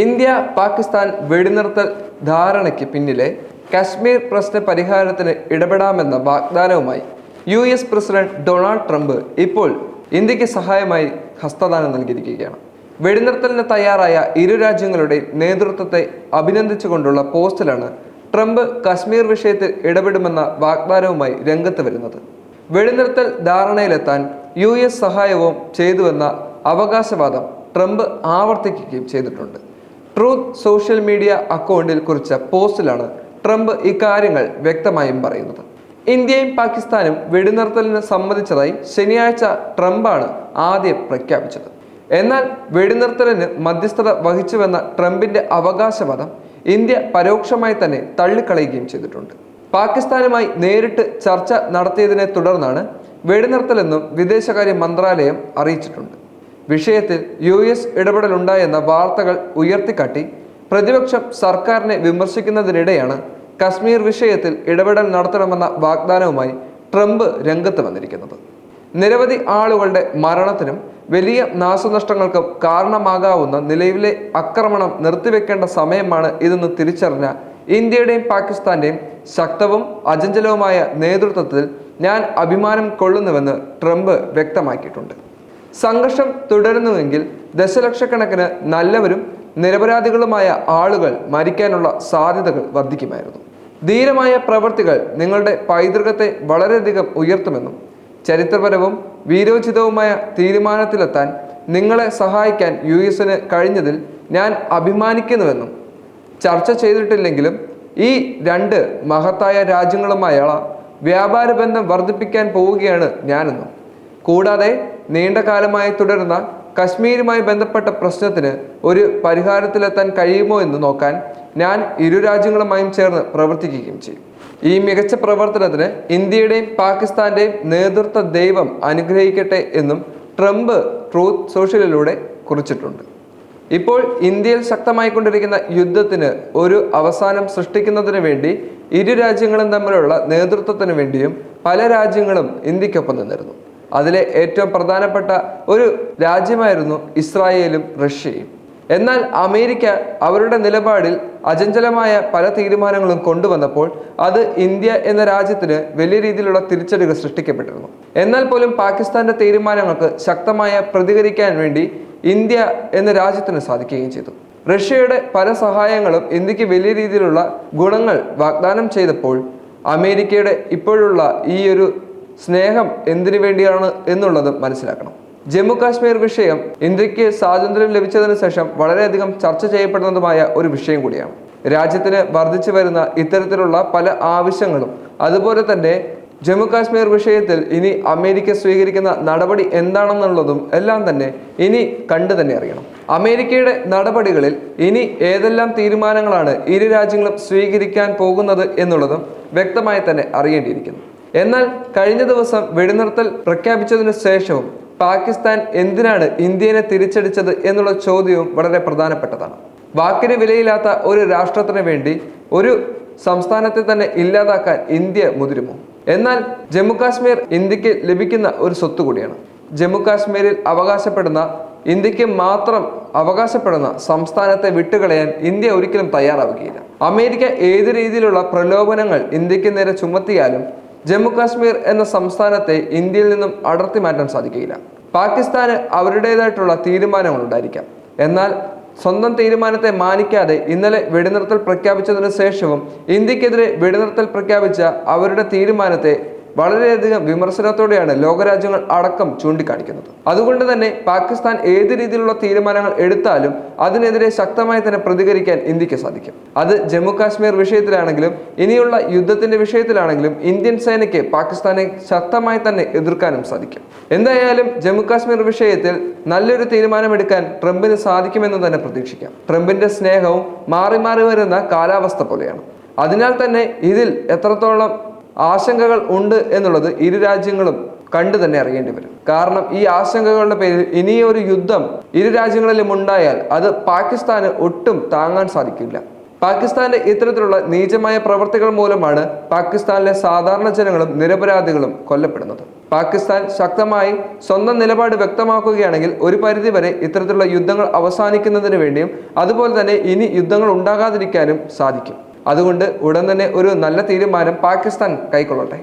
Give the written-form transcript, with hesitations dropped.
India Pakistan വെടിനിർത്തൽ ധാരണയ്ക്ക് പിന്നിലെ കശ്മീർ പ്രശ്ന പരിഹാരത്തിന് ഇടപെടാമെന്ന വാഗ്ദാനവുമായി US പ്രസിഡന്റ് ഡൊണാൾഡ് ട്രംപ് ഇപ്പോൾ ഇന്ത്യക്ക് സഹായമായി ഹസ്തദാനം നൽകിയിരിക്കുകയാണ്. വെടിനിർത്തലിന് തയ്യാറായ ഇരു രാജ്യങ്ങളുടെ നേതൃത്വത്തെ അഭിനന്ദിച്ചുകൊണ്ടുള്ള പോസ്റ്റിലാണ് ട്രംപ് കശ്മീർ വിഷയത്തിൽ ഇടപെടുമെന്ന വാഗ്ദാനവുമായി രംഗത്ത് വരുന്നത്. വെടിനിർത്തൽ ധാരണയിലെത്താൻ US സഹായവും ചെയ്തുവെന്ന അവകാശവാദം ട്രംപ് ആവർത്തിക്കുകയും ചെയ്തിട്ടുണ്ട്. ട്രൂത്ത് സോഷ്യൽ മീഡിയ അക്കൗണ്ടിൽ കുറിച്ച പോസ്റ്റിലാണ് ട്രംപ് ഇക്കാര്യങ്ങൾ വ്യക്തമായും പറയുന്നത്. ഇന്ത്യയും പാകിസ്ഥാനും വെടിനിർത്തലിന് സമ്മതിച്ചതായി ശനിയാഴ്ച ട്രംപാണ് ആദ്യം പ്രഖ്യാപിച്ചത്. എന്നാൽ വെടിനിർത്തലിന് മധ്യസ്ഥത വഹിച്ചുവെന്ന ട്രംപിന്റെ അവകാശവാദം ഇന്ത്യ പരോക്ഷമായി തന്നെ തള്ളിക്കളയുകയും ചെയ്തിട്ടുണ്ട്. പാകിസ്ഥാനുമായി നേരിട്ട് ചർച്ച നടത്തിയതിനെ തുടർന്നാണ് വെടിനിർത്തലെന്നും വിദേശകാര്യ മന്ത്രാലയം അറിയിച്ചിട്ടുണ്ട്. വിഷയത്തിൽ US ഇടപെടലുണ്ടായെന്ന വാർത്തകൾ ഉയർത്തിക്കാട്ടി പ്രതിപക്ഷം സർക്കാരിനെ വിമർശിക്കുന്നതിനിടെയാണ് കശ്മീർ വിഷയത്തിൽ ഇടപെടൽ നടത്തണമെന്ന വാഗ്ദാനവുമായി ട്രംപ് രംഗത്ത് വന്നിരിക്കുന്നത്. നിരവധി ആളുകളുടെ മരണത്തിനും വലിയ നാശനഷ്ടങ്ങൾക്കും കാരണമാകാവുന്ന നിലവിലെ ആക്രമണം നിർത്തിവെക്കേണ്ട സമയമാണ് ഇതെന്ന് തിരിച്ചറിഞ്ഞ ഇന്ത്യയുടെയും പാകിസ്ഥാന്റെയും ശക്തവും അചഞ്ചലവുമായ നേതൃത്വത്തിൽ ഞാൻ അഭിമാനം കൊള്ളുന്നുവെന്ന് ട്രംപ് വ്യക്തമാക്കിയിട്ടുണ്ട്. സംഘർഷം തുടരുന്നുവെങ്കിൽ ദശലക്ഷക്കണക്കിന് നല്ലവരും നിരപരാധികളുമായ ആളുകൾ മരിക്കാനുള്ള സാധ്യതകൾ വർദ്ധിക്കുമായിരുന്നു. ധീരമായ പ്രവൃത്തികൾ നിങ്ങളുടെ പൈതൃകത്തെ വളരെയധികം ഉയർത്തുമെന്നും ചരിത്രപരവും വീരോചിതവുമായ തീരുമാനത്തിലെത്താൻ നിങ്ങളെ സഹായിക്കാൻ US-ന് കഴിഞ്ഞതിൽ ഞാൻ അഭിമാനിക്കുന്നുവെന്നും ചർച്ച ചെയ്തിട്ടില്ലെങ്കിലും ഈ രണ്ട് മഹത്തായ രാജ്യങ്ങളുമായുള്ള വ്യാപാര ബന്ധം വർദ്ധിപ്പിക്കാൻ പോവുകയാണ് ഞാനെന്നും കൂടാതെ നീണ്ട കാലമായി തുടരുന്ന കശ്മീരുമായി ബന്ധപ്പെട്ട പ്രശ്നത്തിന് ഒരു പരിഹാരത്തിലെത്താൻ കഴിയുമോ എന്ന് നോക്കാൻ ഞാൻ ഇരു രാജ്യങ്ങളുമായും ചേർന്ന് പ്രവർത്തിക്കുകയും ചെയ്യും. ഈ മികച്ച പ്രവർത്തനത്തിന് ഇന്ത്യയുടെയും പാകിസ്ഥാന്റെയും നേതൃത്വ ദൈവം അനുഗ്രഹിക്കട്ടെ എന്നും ട്രംപ് ട്രൂത്ത് സോഷ്യലിലൂടെ കുറിച്ചിട്ടുണ്ട്. ഇപ്പോൾ ഇന്ത്യയിൽ ശക്തമായിക്കൊണ്ടിരിക്കുന്ന യുദ്ധത്തിന് ഒരു അവസാനം സൃഷ്ടിക്കുന്നതിന് വേണ്ടി ഇരു രാജ്യങ്ങളും തമ്മിലുള്ള നേതൃത്വത്തിന് വേണ്ടിയും പല രാജ്യങ്ങളും ഇന്ത്യക്കൊപ്പം നിന്നിരുന്നു. അതിലെ ഏറ്റവും പ്രധാനപ്പെട്ട ഒരു രാജ്യമായിരുന്നു ഇസ്രായേലും റഷ്യയും. എന്നാൽ അമേരിക്ക അവരുടെ നിലപാടിൽ അചഞ്ചലമായ പല തീരുമാനങ്ങളും കൊണ്ടുവന്നപ്പോൾ അത് ഇന്ത്യ എന്ന രാജ്യത്തിന് വലിയ രീതിയിലുള്ള തിരിച്ചടികൾ സൃഷ്ടിക്കപ്പെട്ടിരുന്നു. എന്നാൽ പോലും പാകിസ്ഥാന്റെ തീരുമാനങ്ങൾക്ക് ശക്തമായ പ്രതികരിക്കാൻ വേണ്ടി ഇന്ത്യ എന്ന രാജ്യത്തിന് സാധിക്കുകയും ചെയ്തു. റഷ്യയുടെ പല സഹായങ്ങളും ഇന്ത്യക്ക് വലിയ രീതിയിലുള്ള ഗുണങ്ങൾ വാഗ്ദാനം ചെയ്തപ്പോൾ അമേരിക്കയുടെ ഇപ്പോഴുള്ള ഈ ഒരു സ്നേഹം എന്തിനു വേണ്ടിയാണ് എന്നുള്ളത് മനസ്സിലാക്കണം. ജമ്മു കാശ്മീർ വിഷയം ഇന്ത്യക്ക് സ്വാതന്ത്ര്യം ലഭിച്ചതിന് ശേഷം വളരെയധികം ചർച്ച ചെയ്യപ്പെടുന്നതുമായ ഒരു വിഷയം കൂടിയാണ്. രാജ്യത്തിന് വർദ്ധിച്ചു വരുന്ന ഇത്തരത്തിലുള്ള പല ആവശ്യങ്ങളും അതുപോലെ തന്നെ ജമ്മു കാശ്മീർ വിഷയത്തിൽ ഇനി അമേരിക്ക സ്വീകരിക്കുന്ന നടപടി എന്താണെന്നുള്ളതും എല്ലാം തന്നെ ഇനി കണ്ടു തന്നെ അറിയണം. അമേരിക്കയുടെ നടപടികളിൽ ഇനി ഏതെല്ലാം തീരുമാനങ്ങളാണ് ഇരു രാജ്യങ്ങളും സ്വീകരിക്കാൻ പോകുന്നത് എന്നുള്ളതും വ്യക്തമായി തന്നെ അറിയേണ്ടിയിരിക്കുന്നു. എന്നാൽ കഴിഞ്ഞ ദിവസം വെടിനിർത്തൽ പ്രഖ്യാപിച്ചതിനു ശേഷവും പാകിസ്ഥാൻ എന്തിനാണ് ഇന്ത്യയെ തിരിച്ചടിച്ചത് എന്നുള്ള ചോദ്യവും വളരെ പ്രധാനപ്പെട്ടതാണ്. വാക്കിന് വിലയില്ലാത്ത ഒരു രാഷ്ട്രത്തിന് വേണ്ടി ഒരു സംസ്ഥാനത്തെ തന്നെ ഇല്ലാതാക്കാൻ ഇന്ത്യ മുതിരുമോ? എന്നാൽ ജമ്മു കാശ്മീർ ഇന്ത്യക്ക് ലഭിക്കുന്ന ഒരു സ്വത്ത് കൂടിയാണ്. ജമ്മു കാശ്മീരിൽ അവകാശപ്പെടുന്ന ഇന്ത്യക്ക് മാത്രം അവകാശപ്പെടുന്ന സംസ്ഥാനത്തെ വിട്ടുകളയാൻ ഇന്ത്യ ഒരിക്കലും തയ്യാറാവുകയില്ല. അമേരിക്ക ഏത് രീതിയിലുള്ള പ്രലോഭനങ്ങൾ ഇന്ത്യക്ക് നേരെ ചുമത്തിയാലും ജമ്മു കാശ്മീർ എന്ന സംസ്ഥാനത്തെ ഇന്ത്യയിൽ നിന്നും അടർത്തി മാറ്റാൻ സാധിക്കുകയില്ല. പാകിസ്ഥാന് അവരുടേതായിട്ടുള്ള തീരുമാനങ്ങൾ ഉണ്ടായിരിക്കാം. എന്നാൽ സ്വന്തം തീരുമാനത്തെ മാനിക്കാതെ ഇന്നലെ വെടിനിർത്തൽ പ്രഖ്യാപിച്ചതിന് ശേഷവും ഇന്ത്യക്കെതിരെ വെടിനിർത്തൽ പ്രഖ്യാപിച്ച അവരുടെ തീരുമാനത്തെ വളരെയധികം വിമർശനത്തോടെയാണ് ലോകരാജ്യങ്ങൾ അടക്കം ചൂണ്ടിക്കാണിക്കുന്നത്. അതുകൊണ്ട് തന്നെ പാകിസ്ഥാൻ ഏത് രീതിയിലുള്ള തീരുമാനങ്ങൾ എടുത്താലും അതിനെതിരെ ശക്തമായി തന്നെ പ്രതികരിക്കാൻ ഇന്ത്യക്ക് സാധിക്കും. അത് ജമ്മു കാശ്മീർ വിഷയത്തിലാണെങ്കിലും ഇനിയുള്ള യുദ്ധത്തിന്റെ വിഷയത്തിലാണെങ്കിലും ഇന്ത്യൻ സേനയ്ക്ക് പാകിസ്ഥാനെ ശക്തമായി തന്നെ എതിർക്കാനും സാധിക്കും. എന്തായാലും ജമ്മു കാശ്മീർ വിഷയത്തിൽ നല്ലൊരു തീരുമാനമെടുക്കാൻ ട്രംപിന് സാധിക്കുമെന്ന് തന്നെ പ്രതീക്ഷിക്കാം. ട്രംപിന്റെ സ്നേഹവും മാറി മാറി വരുന്ന കാലാവസ്ഥ പോലെയാണ്. അതിനാൽ തന്നെ ഇതിൽ എത്രത്തോളം ആശങ്കകൾ ഉണ്ട് എന്നുള്ളത് ഇരു രാജ്യങ്ങളും കണ്ടു തന്നെ അറിയേണ്ടി വരും. കാരണം ഈ ആശങ്കകളുടെ പേരിൽ ഇനിയൊരു യുദ്ധം ഇരു രാജ്യങ്ങളിലും ഉണ്ടായാൽ അത് പാകിസ്ഥാന് ഒട്ടും താങ്ങാൻ സാധിക്കില്ല. പാകിസ്ഥാന്റെ ഇത്തരത്തിലുള്ള നീചമായ പ്രവർത്തികൾ മൂലമാണ് പാകിസ്ഥാനിലെ സാധാരണ ജനങ്ങളും നിരപരാധികളും കൊല്ലപ്പെടുന്നത്. പാകിസ്ഥാൻ ശക്തമായി സ്വന്തം നിലപാട് വ്യക്തമാക്കുകയാണെങ്കിൽ ഒരു പരിധിവരെ ഇത്തരത്തിലുള്ള യുദ്ധങ്ങൾ അവസാനിക്കുന്നതിന് വേണ്ടിയും അതുപോലെ തന്നെ ഇനി യുദ്ധങ്ങൾ ഉണ്ടാകാതിരിക്കാനും സാധിക്കും. അതുകൊണ്ട് ഉടൻ തന്നെ ഒരു നല്ല തീരുമാനം പാകിസ്ഥാൻ കൈക്കൊള്ളട്ടെ.